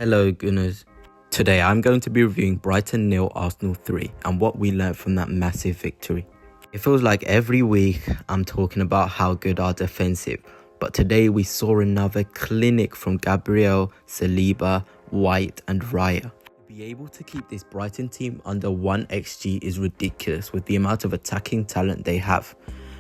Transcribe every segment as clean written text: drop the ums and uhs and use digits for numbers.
Hello Gunners. Today I'm going to be reviewing Brighton 0 Arsenal 3 and what we learned from that massive victory. It feels like every week I'm talking about how good our defensive, but today we saw another clinic from Gabriel, Saliba, White and Raya. To be able to keep this Brighton team under 1 XG is ridiculous with the amount of attacking talent they have.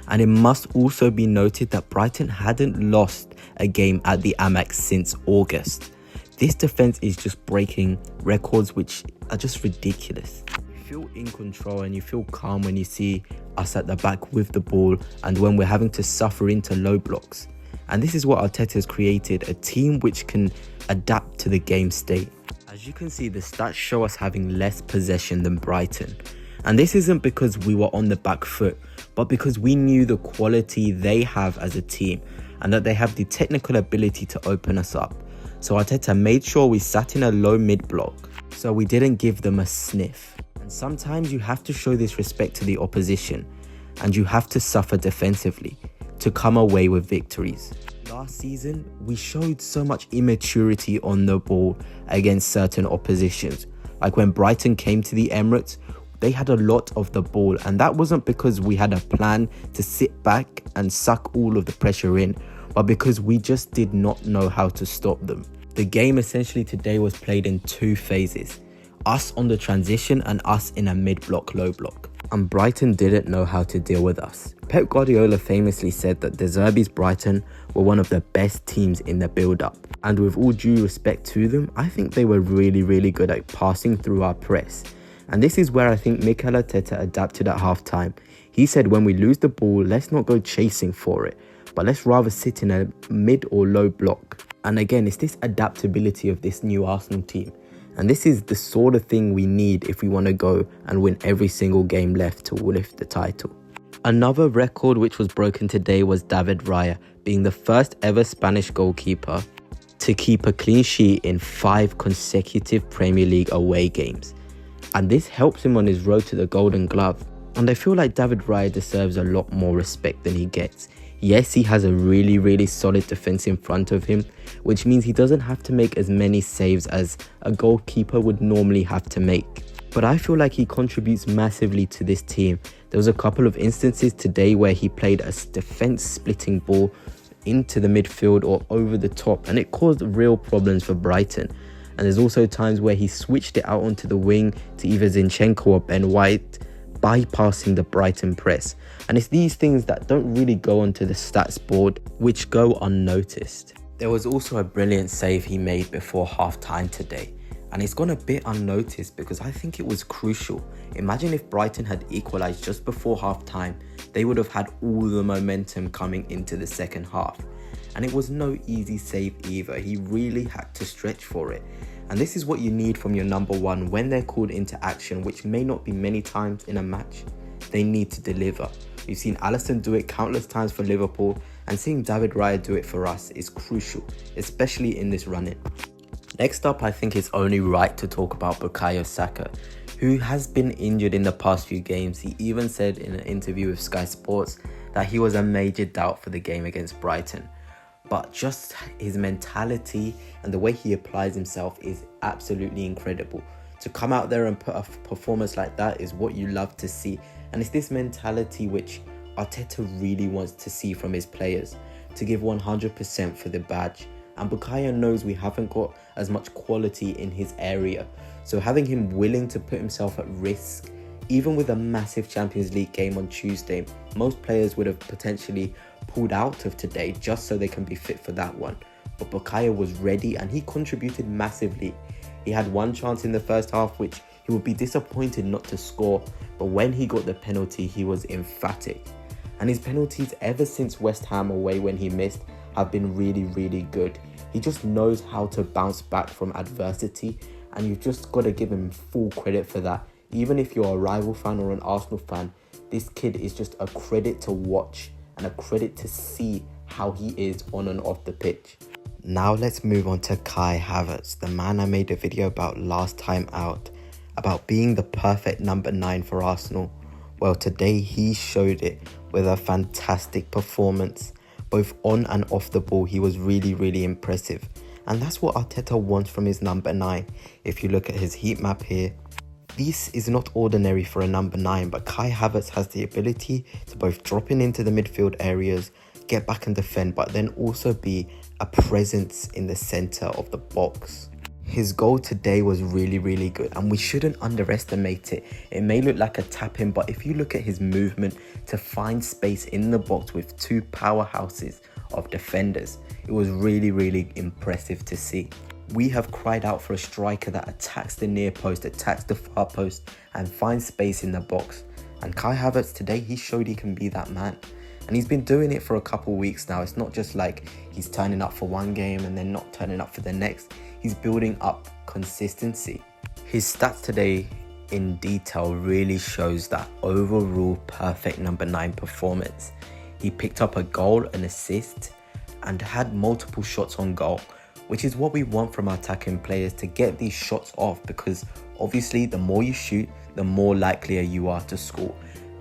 And it must also be noted that Brighton hadn't lost a game at the Amex since August. This defense is just breaking records which are just ridiculous. You feel in control and you feel calm when you see us at the back with the ball and when we're having to suffer into low blocks. And this is what Arteta has created, a team which can adapt to the game state. As you can see, the stats show us having less possession than Brighton. And this isn't because we were on the back foot, but because we knew the quality they have as a team and that they have the technical ability to open us up. So Arteta made sure we sat in a low mid block, so we didn't give them a sniff. And sometimes you have to show this respect to the opposition, and you have to suffer defensively to come away with victories. Last season, we showed so much immaturity on the ball against certain oppositions. Like when Brighton came to the Emirates, they had a lot of the ball, and that wasn't because we had a plan to sit back and suck all of the pressure in, but because we just did not know how to stop them. The game essentially today was played in two phases, us on the transition and us in a mid-block, low block. And Brighton didn't know how to deal with us. Pep Guardiola famously said that De Zerbi's Brighton were one of the best teams in the build-up. And with all due respect to them, I think they were really good at passing through our press. And this is where I think Mikel Arteta adapted at halftime. He said, when we lose the ball, let's not go chasing for it, but let's rather sit in a mid or low block. And again, it's this adaptability of this new Arsenal team. And this is the sort of thing we need if we want to go and win every single game left to lift the title. Another record which was broken today was David Raya being the first ever Spanish goalkeeper to keep a clean sheet in 5 consecutive Premier League away games. And this helps him on his road to the Golden Glove. And I feel like David Raya deserves a lot more respect than he gets. Yes, he has a really solid defense in front of him, which means he doesn't have to make as many saves as a goalkeeper would normally have to make. But I feel like he contributes massively to this team. There was a couple of instances today where he played a defense splitting ball into the midfield or over the top, and it caused real problems for Brighton. And there's also times where he switched it out onto the wing to either Zinchenko or Ben White, bypassing the Brighton press. And it's these things that don't really go onto the stats board, which go unnoticed. There was also a brilliant save he made before half-time today, and it's gone a bit unnoticed because I think it was crucial. Imagine if Brighton had equalised just before half-time, they would have had all the momentum coming into the second half. And it was no easy save either. He really had to stretch for it. And this is what you need from your number one when they're called into action, which may not be many times in a match. They need to deliver. We've seen Alisson do it countless times for Liverpool, and seeing David Raya do it for us is crucial, especially in this run-in. Next up, I think it's only right to talk about Bukayo Saka, who has been injured in the past few games. He even said in an interview with Sky Sports that he was a major doubt for the game against Brighton. But just his mentality and the way he applies himself is absolutely incredible. To come out there and put a performance like that is what you love to see. And it's this mentality which Arteta really wants to see from his players, to give 100% for the badge. And Bukayo knows we haven't got as much quality in his area. So having him willing to put himself at risk, even with a massive Champions League game on Tuesday, most players would have potentially pulled out of today just so they can be fit for that one. But Bukayo was ready and he contributed massively. He had one chance in the first half which he would be disappointed not to score, but when he got the penalty he was emphatic. And his penalties ever since West Ham away when he missed have been really good. He just knows how to bounce back from adversity, and you've just got to give him full credit for that. Even if you're a rival fan or an Arsenal fan, this kid is just a credit to watch and a credit to see how he is on and off the pitch. Now let's move on to Kai Havertz, the man I made a video about last time out, about being the perfect number 9 for Arsenal. Well, today he showed it with a fantastic performance. Both on and off the ball, he was really impressive. And that's what Arteta wants from his number 9. If you look at his heat map here, this is not ordinary for a number 9, but Kai Havertz has the ability to both drop into the midfield areas, get back and defend, but then also be a presence in the centre of the box. His goal today was really good, and we shouldn't underestimate it. It may look like a tap-in, but if you look at his movement to find space in the box with two powerhouses of defenders, it was really impressive to see. We have cried out for a striker that attacks the near post, attacks the far post, and finds space in the box. And Kai Havertz today, he showed he can be that man. And he's been doing it for a couple weeks now. It's not just like he's turning up for one game and then not turning up for the next. He's building up consistency. His stats today in detail really shows that overall perfect number 9 performance. He picked up a goal, an assist, and had multiple shots on goal, which is what we want from our attacking players, to get these shots off, because obviously the more you shoot, the more likelier you are to score.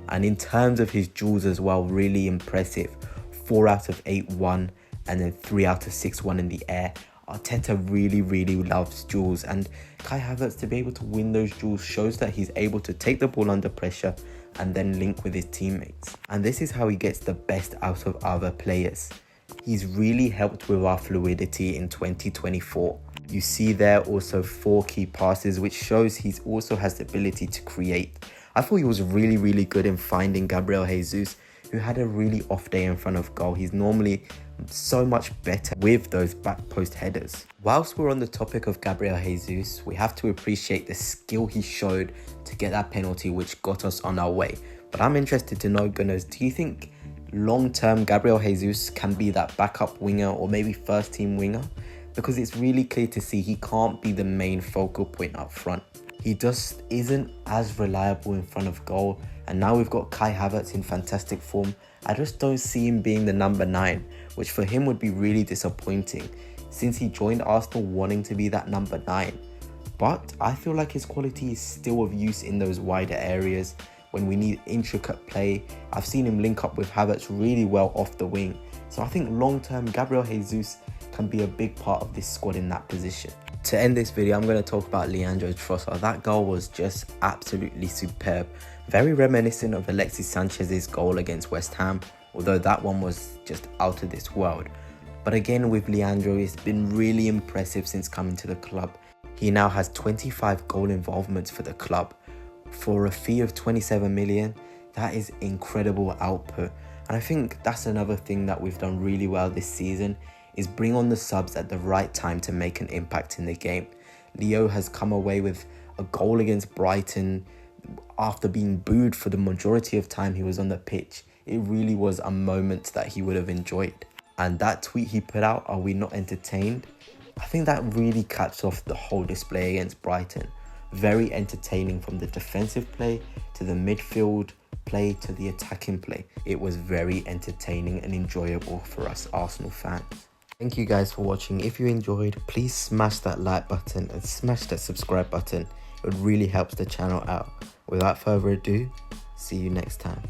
And in terms of his duels as well, really impressive. 4 out of 8 won, and then 3 out of 6 won in the air. Arteta really loves duels, and Kai Havertz to be able to win those duels shows that he's able to take the ball under pressure and then link with his teammates. And this is how he gets the best out of other players. He's really helped with our fluidity in 2024. You see there also 4 key passes, which shows he also has the ability to create. I thought he was really good in finding Gabriel Jesus, who had a really off day in front of goal. He's normally so much better with those back post headers. Whilst we're on the topic of Gabriel Jesus, we have to appreciate the skill he showed to get that penalty, which got us on our way. But I'm interested to know, Gunners, do you think long-term Gabriel Jesus can be that backup winger or maybe first team winger? Because it's really clear to see he can't be the main focal point up front. He just isn't as reliable in front of goal, and now we've got Kai Havertz in fantastic form. I just don't see him being the number 9, which for him would be really disappointing, since he joined Arsenal wanting to be that number 9. But I feel like his quality is still of use in those wider areas when we need intricate play. I've seen him link up with Havertz really well off the wing. So I think long-term Gabriel Jesus can be a big part of this squad in that position. To end this video, I'm going to talk about Leandro Trossard. That goal was just absolutely superb. Very reminiscent of Alexis Sanchez's goal against West Ham, although that one was just out of this world. But again, with Leandro, it's been really impressive since coming to the club. He now has 25 goal involvements for the club. For a fee of 27 million, that is incredible output. And I think that's another thing that we've done really well this season, is bring on the subs at the right time to make an impact in the game. Leo has come away with a goal against Brighton after being booed for the majority of time he was on the pitch. It really was a moment that he would have enjoyed. And that tweet he put out, "Are we not entertained?" I think that really caps off the whole display against Brighton. Very entertaining, from the defensive play to the midfield play to the attacking play. It was very entertaining and enjoyable for us Arsenal fans. Thank you guys for watching. If you enjoyed, please smash that like button and smash that subscribe button. It really helps the channel out. Without further ado, see you next time.